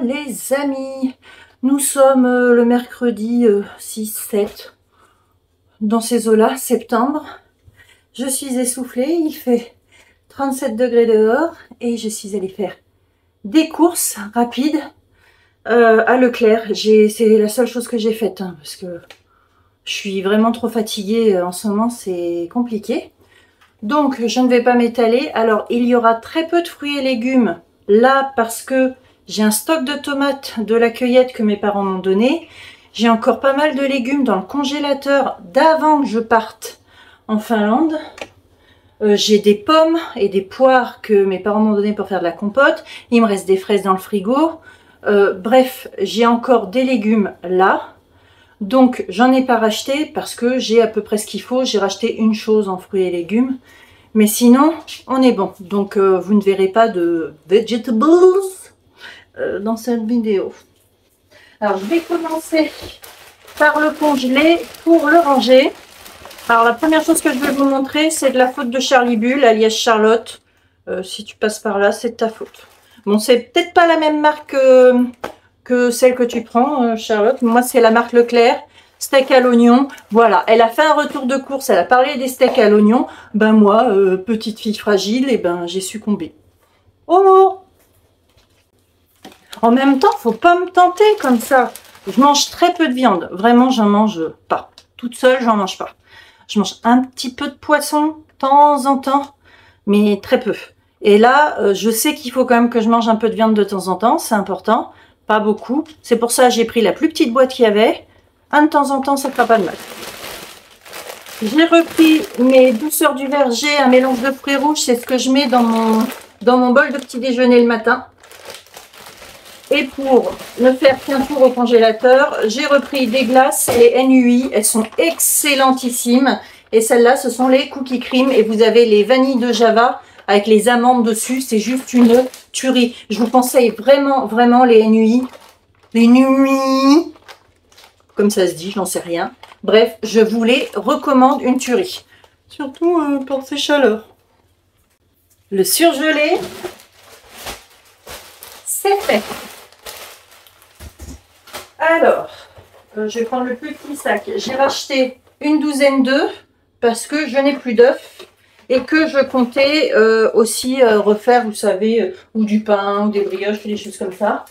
les amis, nous sommes le mercredi 6-7, dans ces eaux-là, septembre. Je suis essoufflée, il fait 37 degrés dehors et je suis allée faire des courses rapides à Leclerc. C'est la seule chose que j'ai faite, hein, parce que je suis vraiment trop fatiguée en ce moment, c'est compliqué. Donc je ne vais pas m'étaler. Alors il y aura très peu de fruits et légumes là parce que j'ai un stock de tomates de la cueillette que mes parents m'ont donné. J'ai encore pas mal de légumes dans le congélateur d'avant que je parte en Finlande. J'ai des pommes et des poires que mes parents m'ont donné pour faire de la compote. Il me reste des fraises dans le frigo. Bref, j'ai encore des légumes là. Donc j'en ai pas racheté parce que j'ai à peu près ce qu'il faut. J'ai racheté une chose en fruits et légumes. Mais sinon, on est bon. Donc vous ne verrez pas de vegetables dans cette vidéo. Alors je vais commencer par le congeler pour le ranger. Alors la première chose que je vais vous montrer, c'est de la faute de Charlie Bull, alias Charlotte. Si tu passes par là, c'est de ta faute. Bon, c'est peut-être pas la même marque que celle que tu prends, Charlotte. Moi, c'est la marque Leclerc. Steak à l'oignon. Voilà, elle a fait un retour de course. Elle a parlé des steaks à l'oignon. Ben moi, petite fille fragile, et ben j'ai succombé. Oh! En même temps, faut pas me tenter comme ça. Je mange très peu de viande. Vraiment, j'en mange pas. Toute seule, j'en mange pas. Je mange un petit peu de poisson, de temps en temps, mais très peu. Et là, je sais qu'il faut quand même que je mange un peu de viande de temps en temps. C'est important. Pas beaucoup. C'est pour ça que j'ai pris la plus petite boîte qu'il y avait. Un de temps en temps, ça ne fera pas de mal. J'ai repris mes douceurs du verger, un mélange de fruits rouges. C'est ce que je mets dans mon bol de petit déjeuner le matin. Et pour ne faire qu'un tour au congélateur, j'ai repris des glaces, les NUI. Elles sont excellentissimes. Et celles-là, ce sont les cookies cream. Et vous avez les vanilles de Java avec les amandes dessus. C'est juste une tuerie. Je vous conseille vraiment, vraiment les NUI. Les NUI. Comme ça se dit, j'en sais rien. Bref, je vous les recommande, une tuerie. Surtout pour ces chaleurs. Le surgelé, c'est fait. Alors, je vais prendre le plus petit sac. J'ai racheté une douzaine d'œufs parce que je n'ai plus d'œufs et que je comptais aussi refaire, vous savez, ou du pain, ou des brioches, des choses comme ça.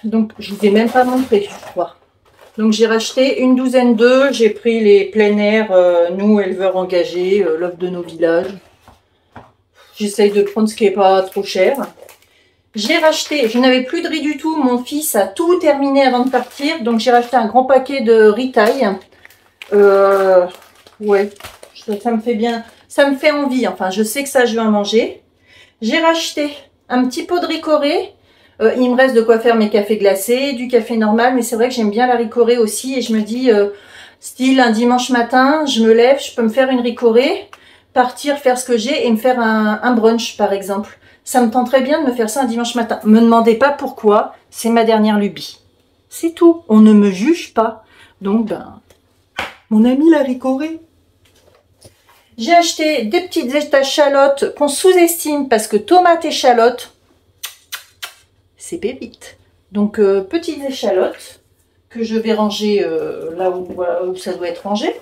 Donc, je ne vous ai même pas montré, je crois. Donc, j'ai racheté une douzaine d'œufs. J'ai pris les plein air, nous, éleveurs engagés, l'œuf de nos villages. J'essaye de prendre ce qui n'est pas trop cher. J'ai racheté, je n'avais plus de riz du tout. Mon fils a tout terminé avant de partir. Donc, j'ai racheté un grand paquet de riz taille. Ouais, ça me fait bien. Ça me fait envie. Enfin, je sais que ça, je vais en manger. J'ai racheté un petit pot de ricoré. Il me reste de quoi faire mes cafés glacés, du café normal, mais c'est vrai que j'aime bien la ricorée aussi. Et je me dis, style un dimanche matin, je me lève, je peux me faire une ricorée, partir faire ce que j'ai et me faire un brunch par exemple. Ça me tenterait bien de me faire ça un dimanche matin. Me demandez pas pourquoi, c'est ma dernière lubie. C'est tout, on ne me juge pas. Donc, ben, mon ami la ricorée. J'ai acheté des petites échalotes qu'on sous-estime parce que tomates et échalotes, c'est pépite. Donc, petites échalotes que je vais ranger là où ça doit être rangé.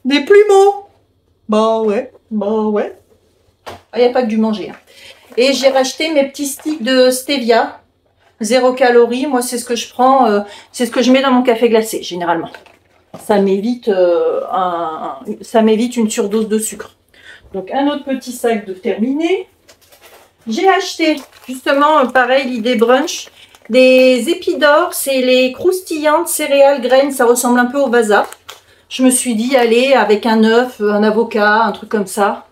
Des plumeaux. Bah ouais, bah ouais. Il n'y a pas que du manger. Hein. Et j'ai racheté mes petits sticks de stevia. 0 calories. Moi, c'est ce que je prends. C'est ce que je mets dans mon café glacé, généralement. Ça m'évite une surdose de sucre. Donc, un autre petit sac de terminé. J'ai acheté, justement, pareil, l'idée brunch, des épidores. C'est les croustillantes céréales graines. Ça ressemble un peu au Vasa. Je me suis dit, allez, avec un œuf, un avocat, un truc comme ça.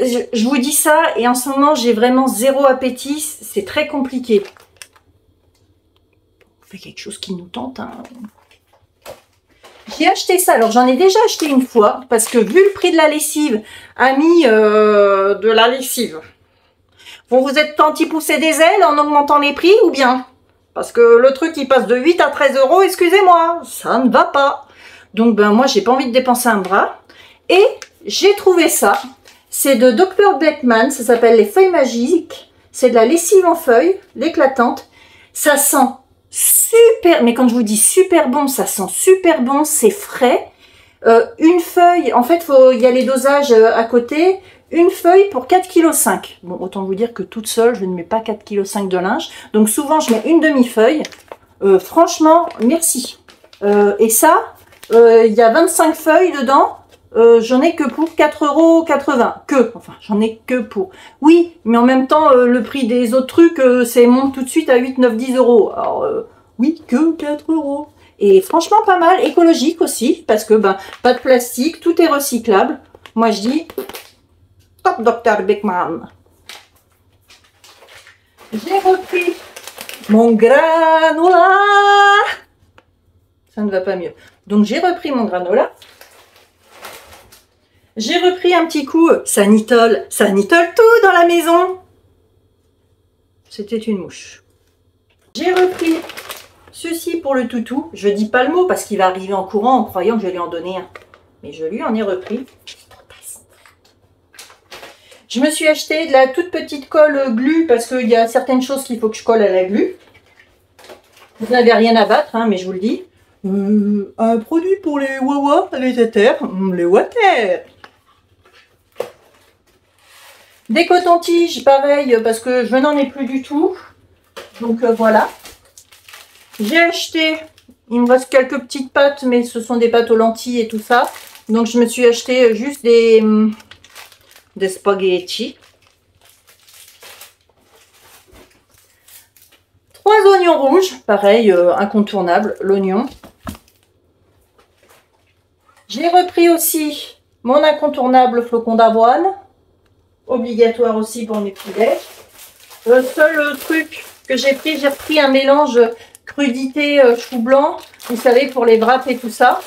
Je vous dis ça, et en ce moment, j'ai vraiment zéro appétit. C'est très compliqué. On fait quelque chose qui nous tente. Hein. J'ai acheté ça. Alors, j'en ai déjà acheté une fois, parce que vu le prix de la lessive, ami de la lessive, vous êtes tanti pousser des ailes en augmentant les prix ou bien? Parce que le truc, il passe de 8 à 13 €, excusez-moi, ça ne va pas. Donc, ben moi, j'ai pas envie de dépenser un bras. Et j'ai trouvé ça. C'est de Dr Beckman, ça s'appelle les feuilles magiques. C'est de la lessive en feuilles, l'éclatante. Ça sent super, mais quand je vous dis super bon, ça sent super bon, c'est frais. Une feuille, en fait, il y a les dosages à côté. Une feuille pour 4,5 kg. Bon, autant vous dire que toute seule, je ne mets pas 4,5 kg de linge. Donc souvent, je mets une demi-feuille. Franchement, merci. Et ça, il y a 25 feuilles dedans. J'en ai que pour 4,80 €. Enfin, j'en ai que pour. Oui, mais en même temps, le prix des autres trucs, c'est monte tout de suite à 8, 9, 10 €. Alors, oui, que 4 €. Et franchement, pas mal. Écologique aussi, parce que, ben, pas de plastique, tout est recyclable. Moi, je dis, top Dr Beckman. J'ai repris mon granola. Ça ne va pas mieux. Donc, j'ai repris mon granola. J'ai repris un petit coup Sanitol. Sanitol tout dans la maison. C'était une mouche. J'ai repris ceci pour le toutou. Je dis pas le mot parce qu'il va arriver en courant en croyant que je vais lui en donner un. Mais je lui en ai repris. Je me suis acheté de la toute petite colle glu parce qu'il y a certaines choses qu'il faut que je colle à la glu. Vous n'avez rien à battre, hein, mais je vous le dis. Un produit pour les wawa, les éthers, les water. Des cotons-tiges, pareil, parce que je n'en ai plus du tout. Donc voilà. J'ai acheté, il me reste quelques petites pâtes, mais ce sont des pâtes aux lentilles et tout ça. Donc je me suis acheté juste des spaghettis. 3 oignons rouges, pareil, incontournable, l'oignon. J'ai repris aussi mon incontournable flocon d'avoine. Obligatoire aussi pour mes petits-déj. Le seul truc que j'ai repris un mélange crudité chou blanc, vous savez, pour les wraps et tout ça.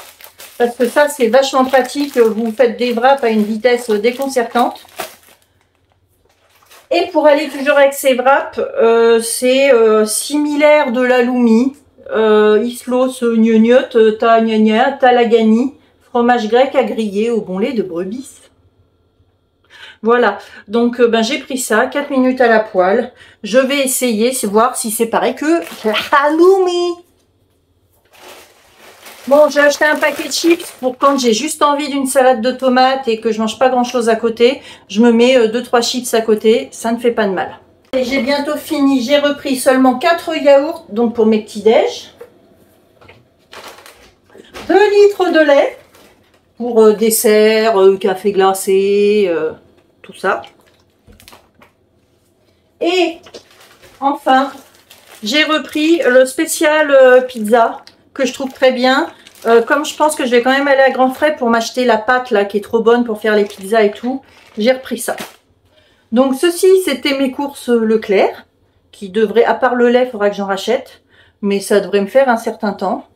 Parce que ça, c'est vachement pratique. Vous faites des wraps à une vitesse déconcertante. Et pour aller toujours avec ces wraps, c'est similaire de l'aloumi. Islos gnognotte, ta gnagna, talagani, fromage grec à griller au bon lait de brebis. Voilà, donc ben, j'ai pris ça, 4 minutes à la poêle. Je vais essayer, voir si c'est pareil que l'halloumi. Bon, j'ai acheté un paquet de chips pour quand j'ai juste envie d'une salade de tomates et que je mange pas grand chose à côté. Je me mets 2-3 chips à côté, ça ne fait pas de mal. Et j'ai bientôt fini, j'ai repris seulement 4 yaourts, donc pour mes petits déj. 2 litres de lait pour dessert, café glacé, tout ça. Et enfin, j'ai repris le spécial pizza que je trouve très bien. Comme je pense que je vais quand même aller à Grand Frais pour m'acheter la pâte là qui est trop bonne pour faire les pizzas et tout, j'ai repris ça. Donc ceci, c'était mes courses Leclerc, qui devraient, à part le lait, il faudra que j'en rachète, mais ça devrait me faire un certain temps.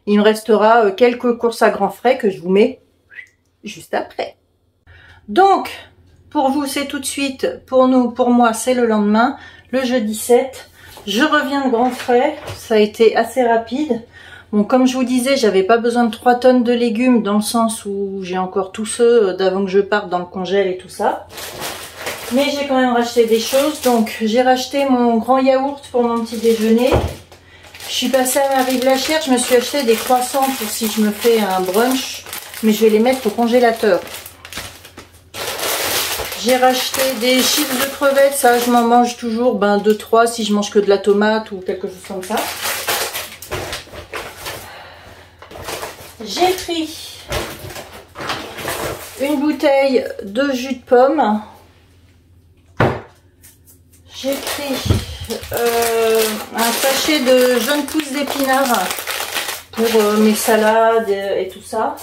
Il me restera quelques courses à Grand Frais que je vous mets juste après. Donc, pour vous, c'est tout de suite. Pour nous, pour moi, c'est le lendemain, le jeudi 7. Je reviens de Grand Frais. Ça a été assez rapide. Bon, comme je vous disais, j'avais pas besoin de 3 tonnes de légumes dans le sens où j'ai encore tous ceux d'avant que je parte dans le congèle et tout ça. Mais j'ai quand même racheté des choses. Donc, j'ai racheté mon grand yaourt pour mon petit déjeuner. Je suis passée à Marie Blachère. Je me suis acheté des croissants pour si je me fais un brunch. Mais je vais les mettre au congélateur. J'ai racheté des chips de crevettes. Ça, je m'en mange toujours 2-3 si je mange que de la tomate ou quelque chose comme ça. J'ai pris une bouteille de jus de pomme. J'ai pris un sachet de jeunes pousses d'épinards pour mes salades et tout ça.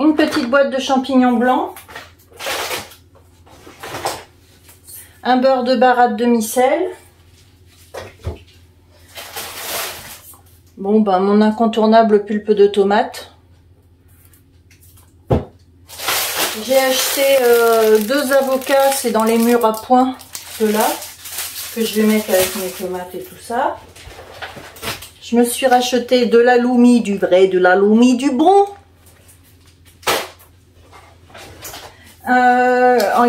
Une petite boîte de champignons blancs. Un beurre de baratte demi-sel. Bon, mon incontournable pulpe de tomate. J'ai acheté 2 avocats, c'est dans les mûres à point, ceux-là, que je vais mettre avec mes tomates et tout ça. Je me suis racheté de l'halloumi, du vrai, de l'halloumi, du bon.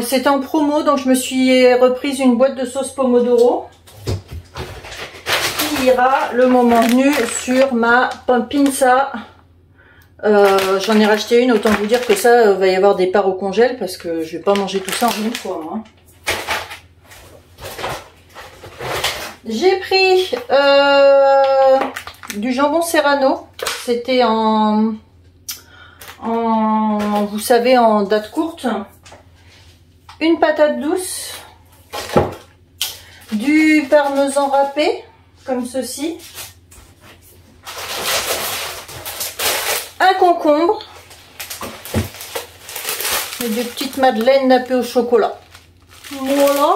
C'était en promo, donc je me suis reprise une boîte de sauce pomodoro. Qui ira le moment venu sur ma pinza. J'en ai racheté une, autant vous dire que ça va y avoir des parts au congèle parce que je vais pas manger tout ça en une fois. Hein. J'ai pris du jambon serrano. C'était vous savez, en date courte. Une patate douce. Du parmesan râpé, comme ceci. Un concombre. Et des petites madeleines nappées au chocolat. Voilà.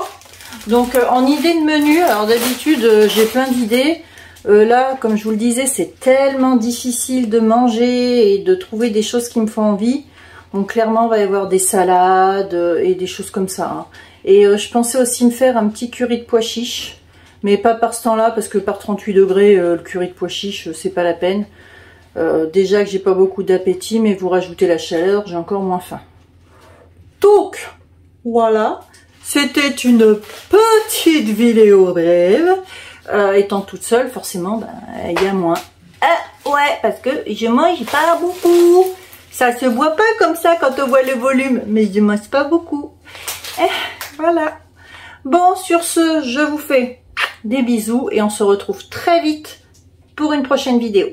Donc en idée de menu, alors d'habitude j'ai plein d'idées. Là, comme je vous le disais, c'est tellement difficile de manger et de trouver des choses qui me font envie. Donc clairement, il va y avoir des salades et des choses comme ça. Hein. Et je pensais aussi me faire un petit curry de pois chiches. Mais pas par ce temps-là, parce que par 38 degrés, le curry de pois chiches, c'est pas la peine. Déjà que j'ai pas beaucoup d'appétit, mais vous rajoutez la chaleur, j'ai encore moins faim. Donc, voilà. C'était une petite vidéo brève. Étant toute seule, forcément, il y a moins. Ouais, parce que je mange pas beaucoup. Ça se voit pas comme ça quand on voit le volume, mais je mange pas beaucoup. Voilà. Bon, sur ce, je vous fais des bisous et on se retrouve très vite pour une prochaine vidéo.